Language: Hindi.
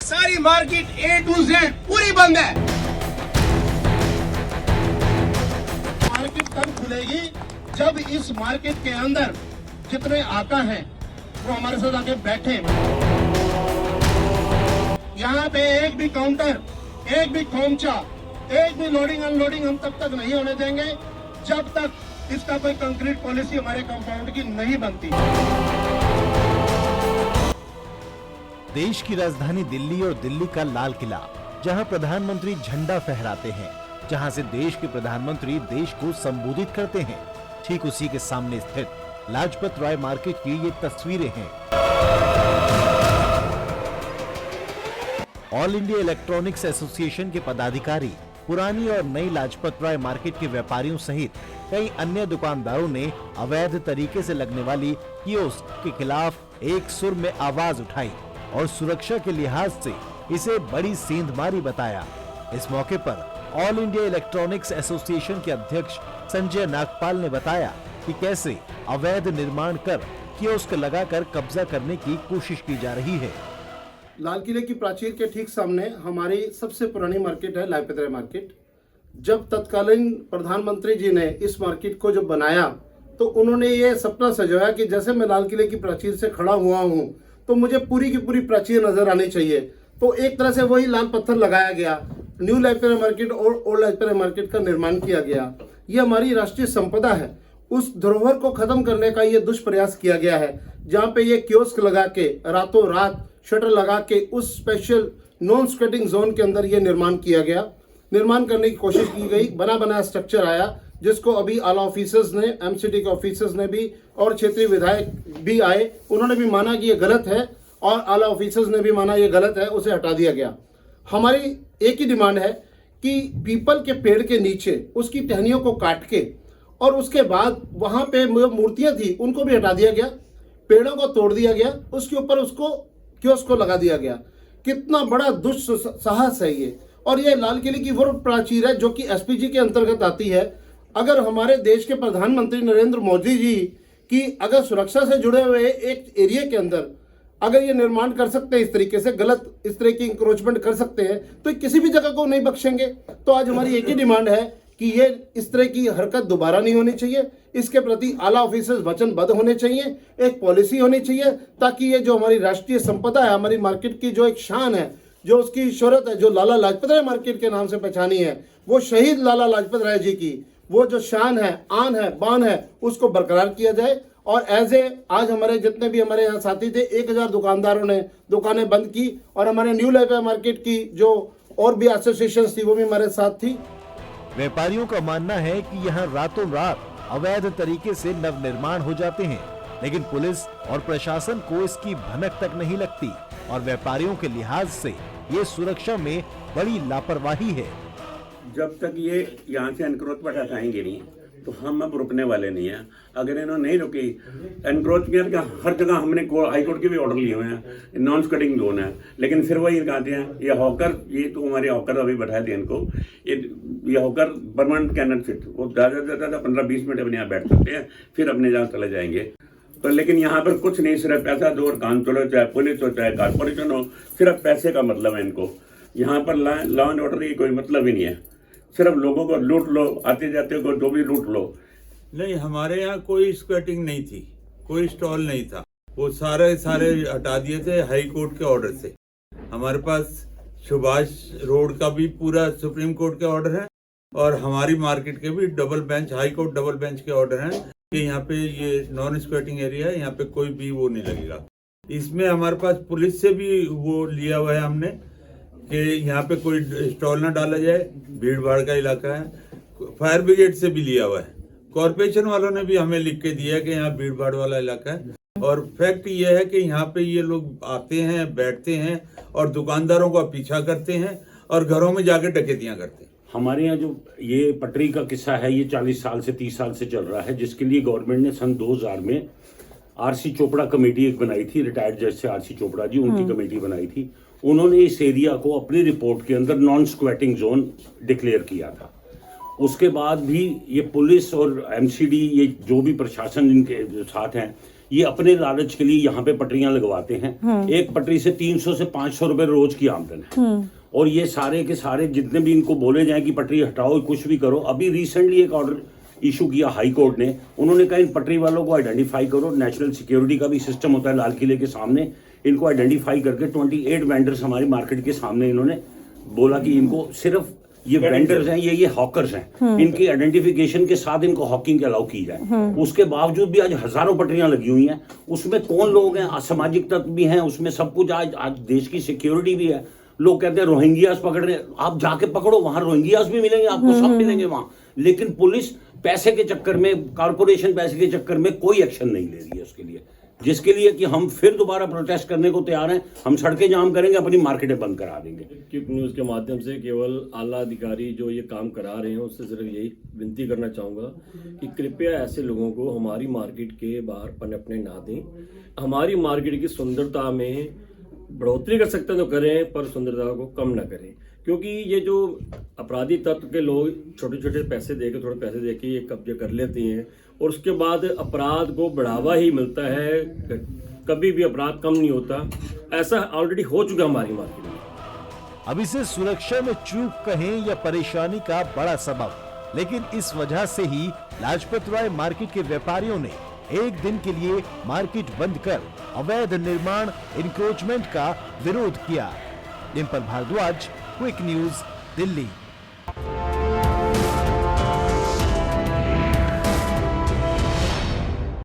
सारी मार्केट A to Z पूरी बंद है। मार्केट तब खुलेगी जब इस मार्केट के अंदर जितने आका हैं वो हमारे साथ आके बैठे। यहाँ पे एक भी काउंटर, एक भी खोमचा, एक भी लोडिंग अनलोडिंग हम तब तक नहीं होने देंगे जब तक इसका कोई कंक्रीट पॉलिसी हमारे कंपाउंड की नहीं बनती। देश की राजधानी दिल्ली और दिल्ली का लाल किला, जहां प्रधानमंत्री झंडा फहराते हैं, जहां से देश के प्रधानमंत्री देश को संबोधित करते हैं, ठीक उसी के सामने स्थित लाजपत राय मार्केट की ये तस्वीरें हैं। ऑल इंडिया इलेक्ट्रॉनिक्स एसोसिएशन के पदाधिकारी पुरानी और नई लाजपत राय मार्केट के व्यापारियों सहित कई अन्य दुकानदारों ने अवैध तरीके से लगने वाली कियोस्क के खिलाफ एक सुर में आवाज उठाई और सुरक्षा के लिहाज से इसे बड़ी सेंधमारी बताया। इस मौके पर ऑल इंडिया इलेक्ट्रॉनिक्स एसोसिएशन के अध्यक्ष संजय नागपाल ने बताया कि कैसे अवैध निर्माण कर कियोस्क लगाकर कब्जा करने की कोशिश की जा रही है। लाल किले की प्राचीर के ठीक सामने हमारी सबसे पुरानी मार्केट है लाजपत राय मार्केट। जब तत्कालीन प्रधानमंत्री जी ने इस मार्केट को जब बनाया तो उन्होंने ये सपना सजाया कि जैसे मैं लाल किले की प्राचीर से खड़ा हुआ हूँ तो मुझे पूरी की पूरी प्राचीर नजर आनी चाहिए। तो एक तरह से वही लाल पत्थर लगाया गया, न्यू लाजपत राय मार्केट और ओल्ड लाजपत राय मार्केट का निर्माण किया गया। ये हमारी राष्ट्रीय संपदा है, उस धरोहर को खत्म करने का ये दुष्प्रयास किया गया है, जहाँ पे ये कियोस्क लगा के रातों रात शटर लगा के उस स्पेशल नॉन स्केटिंग जोन के अंदर ये निर्माण किया गया। निर्माण करने की कोशिश की गई, बना बनाया स्ट्रक्चर आया, जिसको अभी आला ऑफिसर्स ने, एमसीडी के ऑफिसर्स ने भी और क्षेत्रीय विधायक भी आए, उन्होंने भी माना कि ये गलत है और आला ऑफिसर्स ने भी माना ये गलत है, उसे हटा दिया गया। हमारी एक ही डिमांड है कि पीपल के पेड़ के नीचे उसकी टहनियों को काट के और उसके बाद वहाँ पे मूर्तियाँ थी उनको भी हटा दिया गया, पेड़ों को तोड़ दिया गया, उसके ऊपर उसको कियोस्क को लगा दिया गया। कितना बड़ा दुस्साहस है ये। और ये लाल किले की वो प्राचीर है जो कि एसपीजी के अंतर्गत आती है। अगर हमारे देश के प्रधानमंत्री नरेंद्र मोदी जी की अगर सुरक्षा से जुड़े हुए एक एरिया के अंदर अगर ये निर्माण कर सकते हैं, इस तरीके से गलत इस तरह की इंक्रोचमेंट कर सकते हैं, तो किसी भी जगह को नहीं बख्शेंगे। तो आज हमारी एक ही डिमांड है कि ये इस तरह की हरकत दोबारा नहीं होनी चाहिए। इसके प्रति आला ऑफिसर्स वचनबद्ध होने चाहिए, एक पॉलिसी होनी चाहिए, ताकि ये जो हमारी राष्ट्रीय संपदा है, हमारी मार्केट की जो एक शान है, जो उसकी शोहरत है, जो लाला लाजपत राय मार्केट के नाम से पहचानी है, वो शहीद लाला लाजपत राय जी की वो जो शान है, आन है, बान है, उसको बरकरार किया जाए। और आज हमारे जितने भी हमारे यहाँ साथी थे, 1000 दुकानदारों ने दुकानें बंद की और हमारे न्यू लाजपत मार्केट की जो और भी एसोसिएशन थी वो भी हमारे साथ थी। व्यापारियों का मानना है कि यहाँ रातों रात अवैध तरीके से नवनिर्माण हो जाते हैं, लेकिन पुलिस और प्रशासन को इसकी भनक तक नहीं लगती और व्यापारियों के लिहाज से ये सुरक्षा में बड़ी लापरवाही है। जब तक ये यहाँ से एनक्रोचमेंट हटाएंगे नहीं तो हम अब रुकने वाले नहीं हैं। अगर इन्होंने नहीं रुकी, एनक्रोचमेंट का हर जगह हमने हाई कोर्ट के भी ऑर्डर लिए हुए हैं, नॉन स्कटिंग जोन है, लेकिन फिर वही कहते हैं ये हॉकर, ये तो हमारे हॉकर अभी बैठाए थे इनको, ये हॉकर परमानेंट कैनट फिट, वो ज़्यादा से ज़्यादा 15-20 मिनट अपने यहाँ बैठ सकते हैं, फिर अपने जहाँ चले जाएंगे। तो लेकिन यहाँ पर कुछ नहीं, सिर्फ पैसा दो और काम चलो, चाहे पुलिस हो चाहे कारपोरेशन हो, सिर्फ पैसे का मतलब है इनको। यहाँ पर लॉ एंड ऑर्डर की कोई मतलब ही नहीं है, सिर्फ लोगों को लूट लो, आते जाते को जो भी लूट लो। नहीं, हमारे यहाँ कोई स्क्वेटिंग नहीं थी, कोई स्टॉल नहीं था, वो सारे हटा दिए थे हाई कोर्ट के ऑर्डर से। हमारे पास सुभाष रोड का भी पूरा सुप्रीम कोर्ट के ऑर्डर है और हमारी मार्केट के भी double bench, high court double bench के ऑर्डर हैं कि यहाँ पे ये नॉन स्क्वेटिंग एरिया है, यहाँ पे कोई भी वो नहीं लगेगा। इसमें हमारे पास पुलिस से भी वो लिया हुआ है हमने कि यहाँ पे कोई स्टॉल ना डाला जाए, भीड़ भाड़ का इलाका है। फायर ब्रिगेड से भी लिया हुआ है, कॉर्पोरेशन वालों ने भी हमें लिख के दिया है कि यहाँ भीड़ भाड़ वाला इलाका है। और फैक्ट ये है कि यहाँ पे ये लोग आते हैं, बैठते हैं और दुकानदारों का पीछा करते हैं और घरों में जाके डकैतियां करते हैं। हमारे यहाँ जो ये पटरी का किस्सा है, ये 40 साल से 30 साल से चल रहा है, जिसके लिए गवर्नमेंट ने सन 2000 में आरसी चोपड़ा कमेटी एक बनाई थी, रिटायर्ड जज से आरसी चोपड़ा जी, उनकी कमेटी बनाई थी। उन्होंने इस एरिया को अपनी रिपोर्ट के अंदर नॉन स्क्वेटिंग जोन डिक्लेयर किया था। उसके बाद भी ये पुलिस और एमसीडी, ये जो भी प्रशासन इनके साथ हैं, ये अपने लालच के लिए यहाँ पे पटरियां लगवाते हैं। एक पटरी से 300 से 500 रुपए रोज की आमदन है। और ये सारे के सारे जितने भी इनको बोले जाए कि पटरी हटाओ, कुछ भी करो, अभी रिसेंटली एक ऑर्डर इशू किया हाई कोर्ट ने, उन्होंने कहा इन पटरी वालों को आइडेंटिफाई करो। नेशनल सिक्योरिटी का भी सिस्टम होता है लाल किले के सामने, इनको आइडेंटिफाई करके 28 वेंडर्स हमारी मार्केट के सामने इन्होंने बोला कि इनको सिर्फ ये वेंडर्स हैं, ये हॉकर्स हैं, इनकी आइडेंटिफिकेशन के साथ इनको हॉकिंग के अलाउ की जाए। उसके बावजूद भी आज हजारों पटरियां लगी हुई हैं, उसमें कौन लोग हैं, असामाजिक तत्व भी हैं, उसमें सब कुछ। आज देश की सिक्योरिटी भी है। लोग कहते हैं रोहिंग्यास पकड़ रहे, आप जाके पकड़ो, वहां रोहिंग्यास भी मिलेंगे आपको, सब मिलेंगे वहां। लेकिन पुलिस पैसे के चक्कर में, कारपोरेशन पैसे के चक्कर में कोई एक्शन नहीं ले रही है उसके लिए, जिसके लिए कि हम फिर दोबारा प्रोटेस्ट करने को तैयार हैं। हम सड़कें जाम करेंगे, अपनी मार्केटें बंद करा देंगे। क्लिक न्यूज़ के माध्यम से केवल आला अधिकारी जो ये काम करा रहे हैं उससे सिर्फ यही विनती करना चाहूँगा कि कृपया ऐसे लोगों को हमारी मार्केट के बाहर पनपने ना दें। हमारी मार्केट की सुंदरता में बढ़ोतरी कर सकते हैं तो करें, पर सुंदरता को कम ना करें, क्योंकि ये जो अपराधी तत्व के लोग छोटे छोटे पैसे देके, थोड़े पैसे देके ये कब्जे कर लेते हैं और उसके बाद अपराध को बढ़ावा ही मिलता है, कभी भी अपराध कम नहीं होता। ऐसा ऑलरेडी हो चुका हमारी मार्केट में। अब इसे सुरक्षा में चूक कहें या परेशानी का बड़ा सबब, लेकिन इस वजह से ही लाजपत राय मार्केट के व्यापारियों ने एक दिन के लिए मार्केट बंद कर अवैध निर्माण इंक्रोचमेंट का विरोध किया। Dimple Bhardwaj, quick news, Delhi.